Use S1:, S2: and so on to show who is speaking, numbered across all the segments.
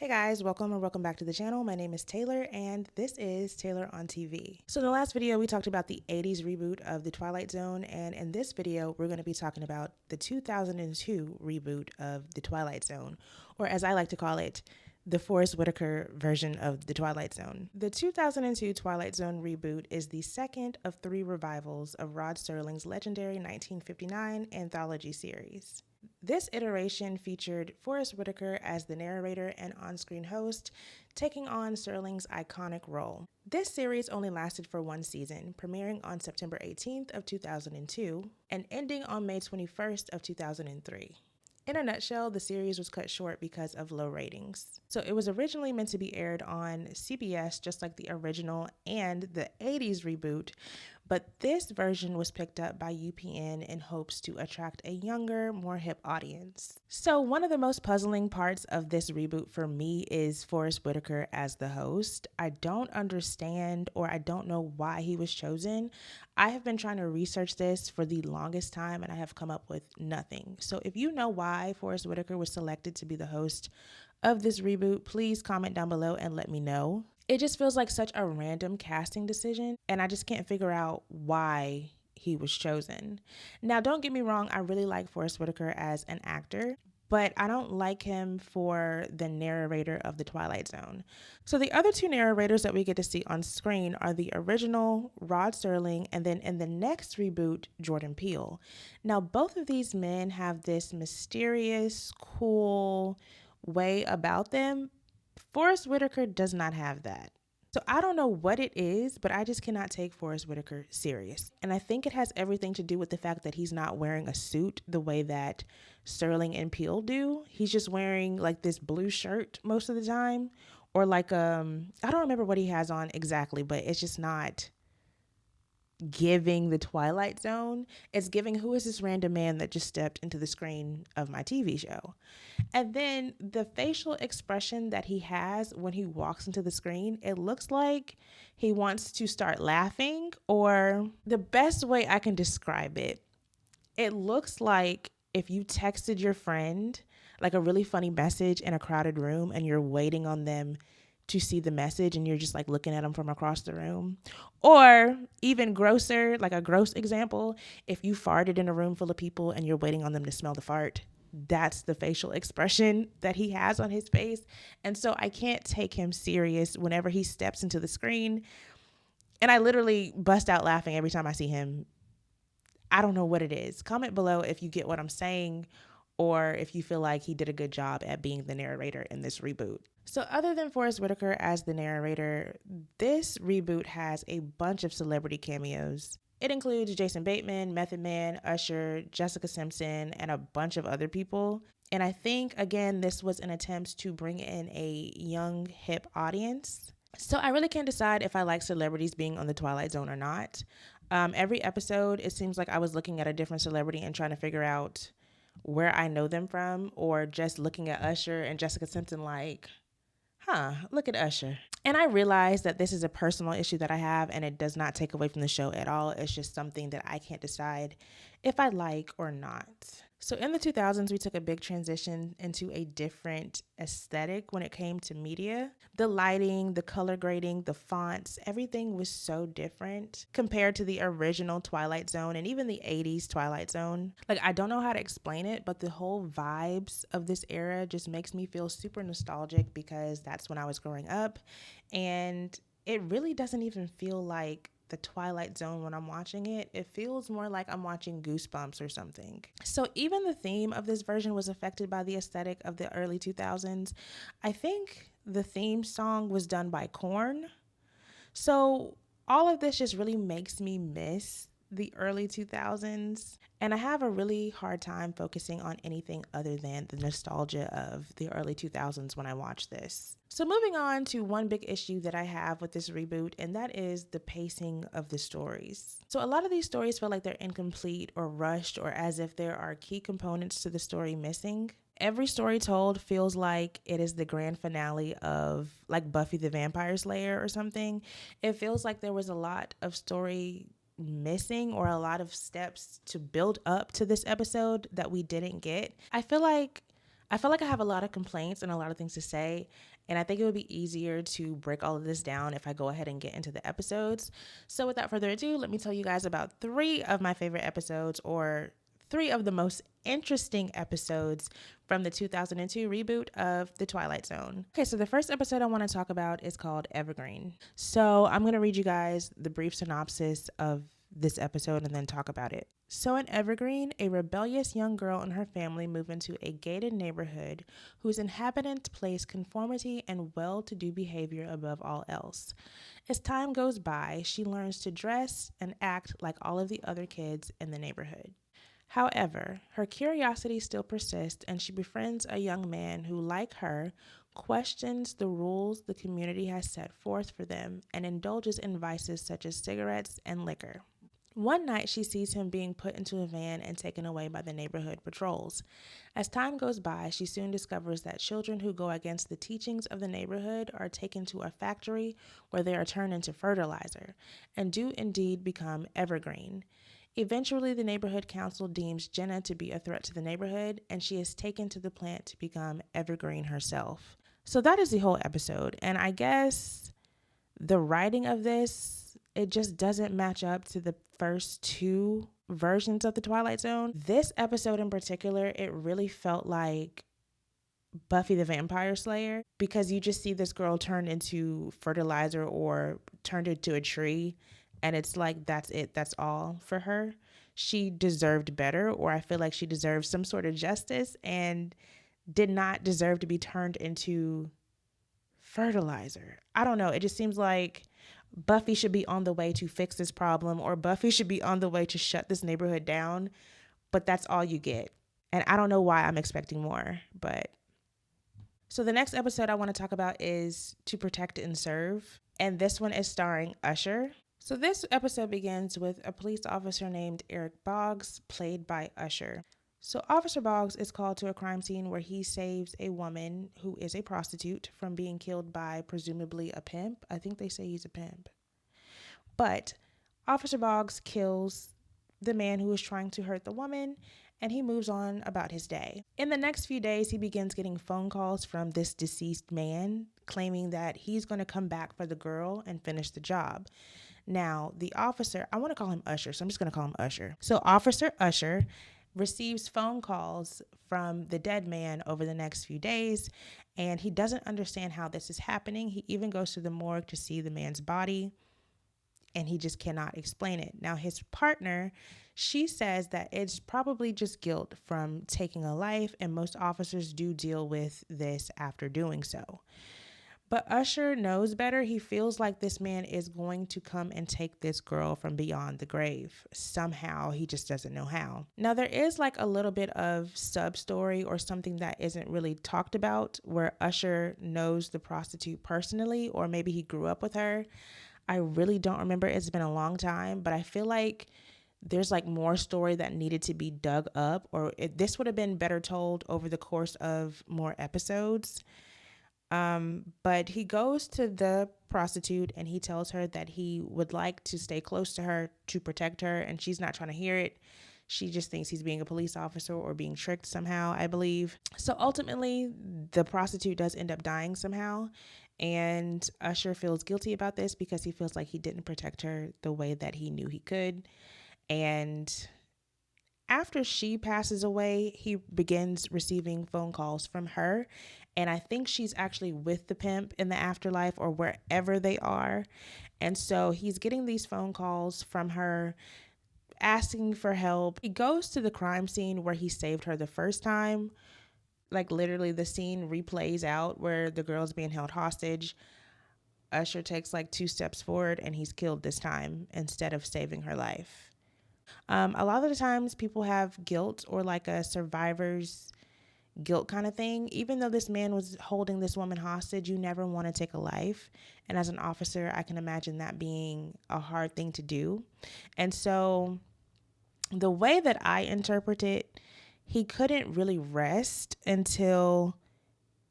S1: Hey guys, welcome back to the channel. My name is Taylor and this is Taylor on TV. So in the last video, we talked about the 80s reboot of the Twilight Zone, and in this video, we're going to be talking about the 2002 reboot of the Twilight Zone, or as I like to call it, the Forest Whitaker version of the Twilight Zone. The 2002 Twilight Zone reboot is the second of three revivals of Rod Serling's legendary 1959 anthology series. This iteration featured Forest Whitaker as the narrator and on-screen host, taking on Serling's iconic role. This series only lasted for one season, premiering on September 18th of 2002 and ending on May 21st of 2003. In a nutshell, the series was cut short because of low ratings. So it was originally meant to be aired on CBS, just like the original and the 80s reboot, but this version was picked up by UPN in hopes to attract a younger, more hip audience. So one of the most puzzling parts of this reboot for me is Forest Whitaker as the host. I don't understand, or I don't know why he was chosen. I have been trying to research this for the longest time and I have come up with nothing. So if you know why Forest Whitaker was selected to be the host of this reboot, please comment down below and let me know. It just feels like such a random casting decision, and I just can't figure out why he was chosen. Now, don't get me wrong, I really like Forest Whitaker as an actor, but I don't like him for the narrator of the Twilight Zone. So the other two narrators that we get to see on screen are the original Rod Serling, and then in the next reboot, Jordan Peele. Now, both of these men have this mysterious, cool way about them. Forest Whitaker does not have that. So I don't know what it is, but I just cannot take Forest Whitaker serious. And I think it has everything to do with the fact that he's not wearing a suit the way that Serling and Peele do. He's just wearing like this blue shirt most of the time, or like I don't remember what he has on exactly, but it's just not giving the Twilight Zone. It's giving, who is this random man that just stepped into the screen of my TV show? And then the facial expression that he has when he walks into the screen, it looks like he wants to start laughing, or the best way I can describe it, it looks like if you texted your friend like a really funny message in a crowded room and you're waiting on them to see the message and you're just like looking at them from across the room. Or even grosser, like a gross example, if you farted in a room full of people and you're waiting on them to smell the fart. That's the facial expression that he has on his face. And so I can't take him serious whenever he steps into the screen. And I literally bust out laughing every time I see him. I don't know what it is. Comment below if you get what I'm saying, or if you feel like he did a good job at being the narrator in this reboot. So other than Forest Whitaker as the narrator, this reboot has a bunch of celebrity cameos. It includes Jason Bateman, Method Man, Usher, Jessica Simpson, and a bunch of other people. And I think, again, this was an attempt to bring in a young, hip audience. So I really can't decide if I like celebrities being on the Twilight Zone or not. Every episode, it seems like I was looking at a different celebrity and trying to figure out where I know them from, or just looking at Usher and Jessica Simpson like, look at Usher. And I realize that this is a personal issue that I have, and it does not take away from the show at all. It's just something that I can't decide if I like or not. So in the 2000s, we took a big transition into a different aesthetic when it came to media. The lighting, the color grading, the fonts, everything was so different compared to the original Twilight Zone and even the 80s Twilight Zone. Like, I don't know how to explain it, but the whole vibes of this era just makes me feel super nostalgic because that's when I was growing up. And it really doesn't even feel like the Twilight Zone when I'm watching it. It feels more like I'm watching Goosebumps or something. So even the theme of this version was affected by the aesthetic of the early 2000s. I think the theme song was done by Korn. So all of this just really makes me miss the early 2000s, and I have a really hard time focusing on anything other than the nostalgia of the early 2000s when I watch this. So moving on to one big issue that I have with this reboot, and that is the pacing of the stories. So a lot of these stories feel like they're incomplete or rushed, or as if there are key components to the story missing. Every story told feels like it is the grand finale of like Buffy the Vampire Slayer or something. It feels like there was a lot of story missing, or a lot of steps to build up to this episode that we didn't get. I feel like I feel like I have a lot of complaints and a lot of things to say, and I think it would be easier to break all of this down if I go ahead and get into the episodes. So without further ado, let me tell you guys about 3 of my favorite episodes, or 3 of the most interesting episodes from the 2002 reboot of The Twilight Zone. Okay, so the first episode I want to talk about is called Evergreen. So I'm going to read you guys the brief synopsis of this episode and then talk about it. So in Evergreen, a rebellious young girl and her family move into a gated neighborhood whose inhabitants place conformity and well-to-do behavior above all else. As time goes by, she learns to dress and act like all of the other kids in the neighborhood. However, her curiosity still persists, and she befriends a young man who, like her, questions the rules the community has set forth for them and indulges in vices such as cigarettes and liquor. One night, she sees him being put into a van and taken away by the neighborhood patrols. As time goes by, she soon discovers that children who go against the teachings of the neighborhood are taken to a factory where they are turned into fertilizer and do indeed become evergreen. Eventually, the neighborhood council deems Jenna to be a threat to the neighborhood, and she is taken to the plant to become evergreen herself. So that is the whole episode, and I guess the writing of this, it just doesn't match up to the first 2 versions of the Twilight Zone. This episode in particular, it really felt like Buffy the Vampire Slayer, because you just see this girl turned into fertilizer or turned into a tree, and it's like that's it, that's all for her. She deserved better, or I feel like she deserved some sort of justice and did not deserve to be turned into fertilizer. I don't know. It just seems like Buffy should be on the way to fix this problem, or Buffy should be on the way to shut this neighborhood down, but that's all you get. And I don't know why I'm expecting more, but so the next episode I want to talk about is To Protect and Serve, and this one is starring Usher. So this episode begins with a police officer named Eric Boggs, played by Usher. So Officer Boggs is called to a crime scene where he saves a woman who is a prostitute from being killed by presumably a pimp. I think they say he's a pimp. But Officer Boggs kills the man who is trying to hurt the woman, and he moves on about his day. In the next few days, he begins getting phone calls from this deceased man claiming that he's going to come back for the girl and finish the job. Now, the officer, I want to call him Usher, so I'm just going to call him Usher. So Officer Usher receives phone calls from the dead man over the next few days, and he doesn't understand how this is happening. He even goes to the morgue to see the man's body, and he just cannot explain it. Now, his partner, she says that it's probably just guilt from taking a life, and most officers do deal with this after doing so. But Usher knows better. He feels like this man is going to come and take this girl from beyond the grave. Somehow, he just doesn't know how. Now, there is like a little bit of sub-story or something that isn't really talked about where Usher knows the prostitute personally, or maybe he grew up with her. I really don't remember. It's been a long time, but I feel like there's like more story that needed to be dug up, or this would have been better told over the course of more episodes. But he goes to the prostitute and he tells her that he would like to stay close to her to protect her, and she's not trying to hear it. She just thinks he's being a police officer or being tricked somehow, I believe. So ultimately, the prostitute does end up dying somehow, and Usher feels guilty about this because he feels like he didn't protect her the way that he knew he could. And after she passes away, he begins receiving phone calls from her. And I think she's actually with the pimp in the afterlife or wherever they are. And so he's getting these phone calls from her asking for help. He goes to the crime scene where he saved her the first time. Like literally the scene replays out where the girl's being held hostage. Usher takes like 2 steps forward and he's killed this time instead of saving her life. A lot of the times people have guilt or like a survivor's guilt kind of thing. Even though this man was holding this woman hostage, you never want to take a life. And as an officer, I can imagine that being a hard thing to do. And so the way that I interpret it, he couldn't really rest until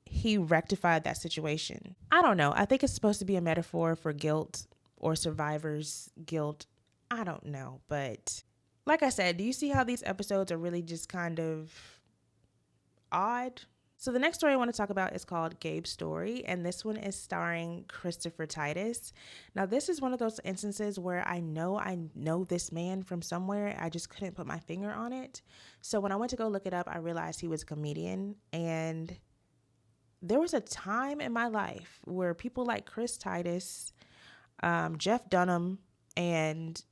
S1: he rectified that situation. I don't know. I think it's supposed to be a metaphor for guilt or survivor's guilt. I don't know, but like I said, do you see how these episodes are really just kind of odd? So the next story I want to talk about is called Gabes Story, and this one is starring Christopher Titus. Now, this is one of those instances where I know this man from somewhere. I just couldn't put my finger on it. So when I went to go look it up, I realized he was a comedian, and there was a time in my life where people like Chris Titus, Jeff Dunham, and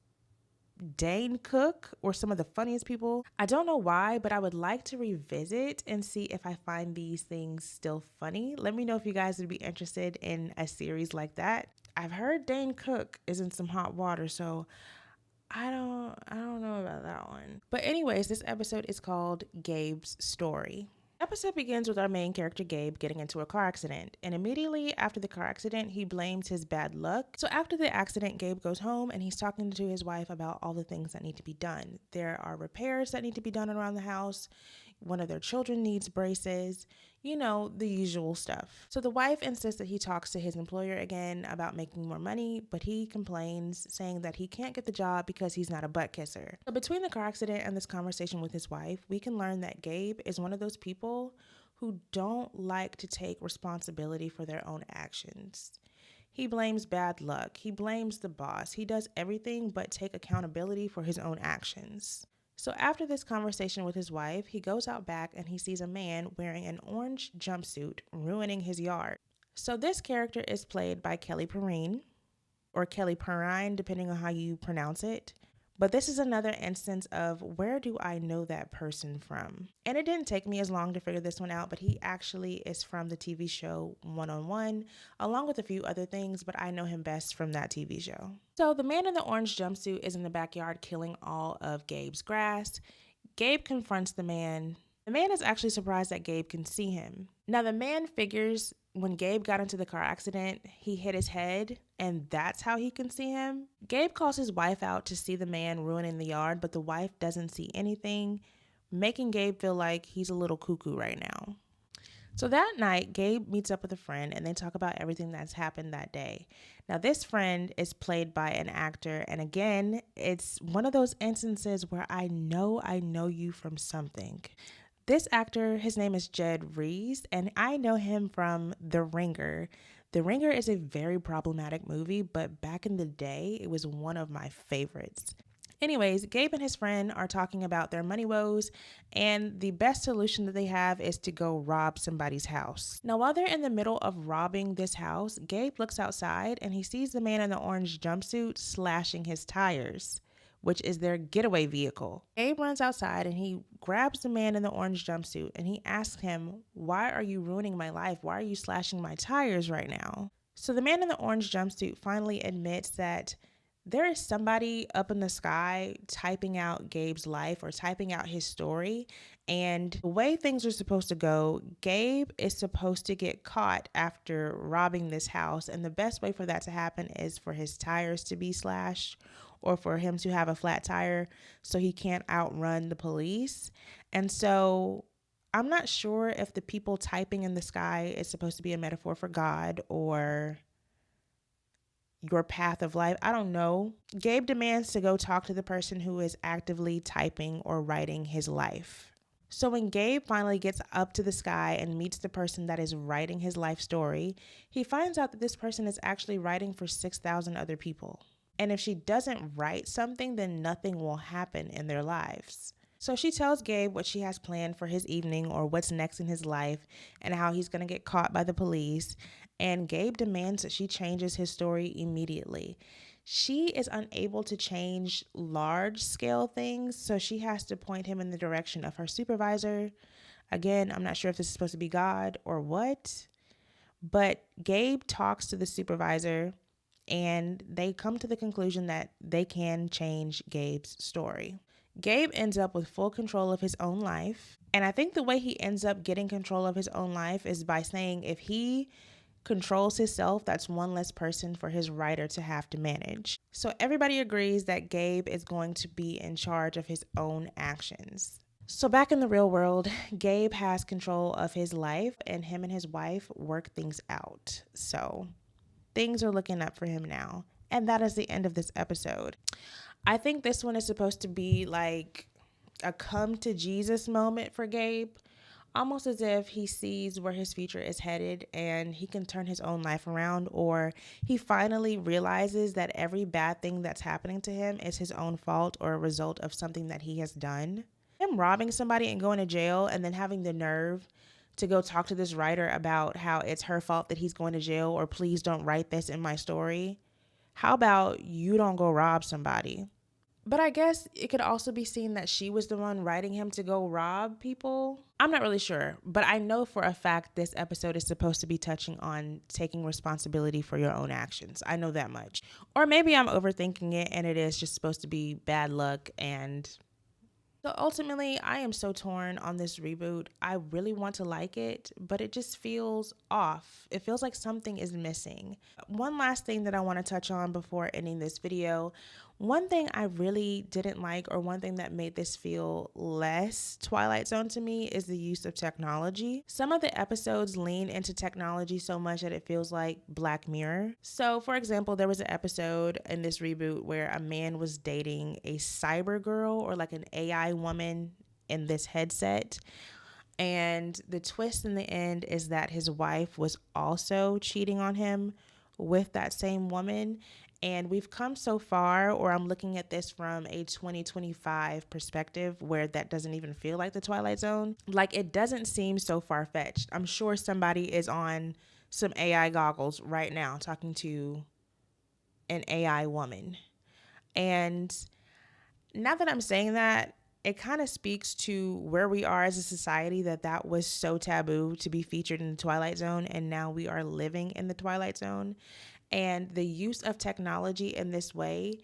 S1: Dane Cook were some of the funniest people. I don't know why, but I would like to revisit and see if I find these things still funny. Let me know if you guys would be interested in a series like that. I've heard Dane Cook is in some hot water, so I don't know about that one. But anyways, this episode is called Gabe's Story. Episode begins with our main character Gabe getting into a car accident, and immediately after the car accident, he blames his bad luck. So after the accident, Gabe goes home and he's talking to his wife about all the things that need to be done. There are repairs that need to be done around the house. One of their children needs braces, the usual stuff. So the wife insists that he talks to his employer again about making more money, but he complains, saying that he can't get the job because he's not a butt kisser. So between the car accident and this conversation with his wife, we can learn that Gabe is one of those people who don't like to take responsibility for their own actions. He blames bad luck. He blames the boss. He does everything but take accountability for his own actions. So after this conversation with his wife, he goes out back and he sees a man wearing an orange jumpsuit ruining his yard. So this character is played by Kelly Perrine, or Kelly Perrine, depending on how you pronounce it. But this is another instance of where do I know that person from? And it didn't take me as long to figure this one out, but he actually is from the TV show One-on-One, along with a few other things, but I know him best from that TV show. So the man in the orange jumpsuit is in the backyard killing all of Gabe's grass. Gabe confronts the man. The man is actually surprised that Gabe can see him. Now the man figures when Gabe got into the car accident, he hit his head, and that's how he can see him. Gabe calls his wife out to see the man ruining the yard, but the wife doesn't see anything, making Gabe feel like he's a little cuckoo right now. So that night, Gabe meets up with a friend, and they talk about everything that's happened that day. Now, this friend is played by an actor, and again, it's one of those instances where I know you from something. This actor, his name is Jed Rees, and I know him from The Ringer. The Ringer is a very problematic movie, but back in the day, it was one of my favorites. Anyways, Gabe and his friend are talking about their money woes, and the best solution that they have is to go rob somebody's house. Now, while they're in the middle of robbing this house, Gabe looks outside and he sees the man in the orange jumpsuit slashing his tires, which is their getaway vehicle. Gabe runs outside and he grabs the man in the orange jumpsuit and he asks him, "Why are you ruining my life? Why are you slashing my tires right now?" So the man in the orange jumpsuit finally admits that there is somebody up in the sky typing out Gabe's life or typing out his story. And the way things are supposed to go, Gabe is supposed to get caught after robbing this house. And the best way for that to happen is for his tires to be slashed or for him to have a flat tire so he can't outrun the police. And so I'm not sure if the people typing in the sky is supposed to be a metaphor for God or your path of life. I don't know. Gabe demands to go talk to the person who is actively typing or writing his life. So when Gabe finally gets up to the sky and meets the person that is writing his life story, he finds out that this person is actually writing for 6,000 other people. And if she doesn't write something, then nothing will happen in their lives. So she tells Gabe what she has planned for his evening or what's next in his life and how he's going to get caught by the police. And Gabe demands that she changes his story immediately. She is unable to change large scale things, so she has to point him in the direction of her supervisor. Again, I'm not sure if this is supposed to be God or what, but Gabe talks to the supervisor and they come to the conclusion that they can change Gabe's story. Gabe ends up with full control of his own life. And I think the way he ends up getting control of his own life is by saying if he controls himself, that's one less person for his writer to have to manage. So everybody agrees that Gabe is going to be in charge of his own actions. So back in the real world, Gabe has control of his life and him and his wife work things out. So things are looking up for him now. And that is the end of this episode. I think this one is supposed to be like a come to Jesus moment for Gabe. almost as if he sees where his future is headed and he can turn his own life around, or he finally realizes that every bad thing that's happening to him is his own fault or a result of something that he has done. Him robbing somebody and going to jail and then having the nerve to go talk to this writer about how it's her fault that he's going to jail, or please don't write this in my story. How about you don't go rob somebody? But I guess it could also be seen that she was the one writing him to go rob people. I'm not really sure, but I know for a fact this episode is supposed to be touching on taking responsibility for your own actions. I know that much. Or maybe I'm overthinking it and it is just supposed to be bad luck. And so ultimately, I am so torn on this reboot. I really want to like it, but it just feels off. It feels like something is missing. One last thing that I want to touch on before ending this video. One thing I really didn't like, or one thing that made this feel less Twilight Zone to me, is the use of technology. Some of the episodes lean into technology so much that it feels like Black Mirror. So, for example, there was an episode in this reboot where a man was dating a cyber girl, or like an AI woman in this headset. And the twist in the end is that his wife was also cheating on him with that same woman. And we've come so far, or I'm looking at this from a 2025 perspective, where that doesn't even feel like the Twilight Zone. Like, it doesn't seem so far-fetched. I'm sure somebody is on some AI goggles right now talking to an AI woman. And now that I'm saying that, it kind of speaks to where we are as a society, that was so taboo to be featured in the Twilight Zone, and now we are living in the Twilight Zone. And the use of technology in this way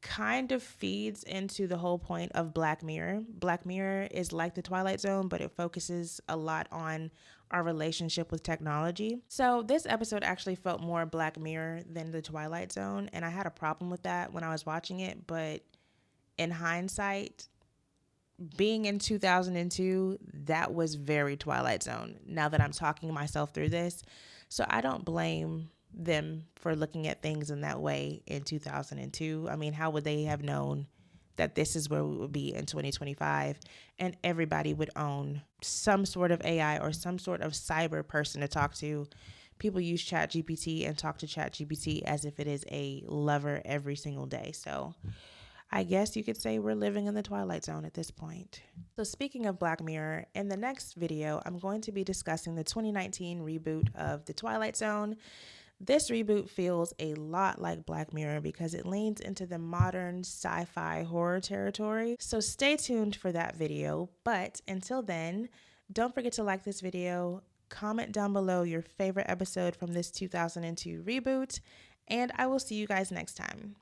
S1: kind of feeds into the whole point of Black Mirror. Black Mirror is like the Twilight Zone, but it focuses a lot on our relationship with technology. So this episode actually felt more Black Mirror than the Twilight Zone, and I had a problem with that when I was watching it, but in hindsight, being in 2002, that was very Twilight Zone, now that I'm talking myself through this. So I don't blame them for looking at things in that way in 2002. I mean, how would they have known that this is where we would be in 2025, and everybody would own some sort of AI or some sort of cyber person to talk to? People use ChatGPT and talk to ChatGPT as if it is a lover every single day. So I guess you could say we're living in the Twilight Zone at this point. So speaking of Black Mirror, in the next video, I'm going to be discussing the 2019 reboot of the Twilight Zone. This reboot feels a lot like Black Mirror because it leans into the modern sci-fi horror territory. So stay tuned for that video. But until then, don't forget to like this video, comment down below your favorite episode from this 2002 reboot, and I will see you guys next time.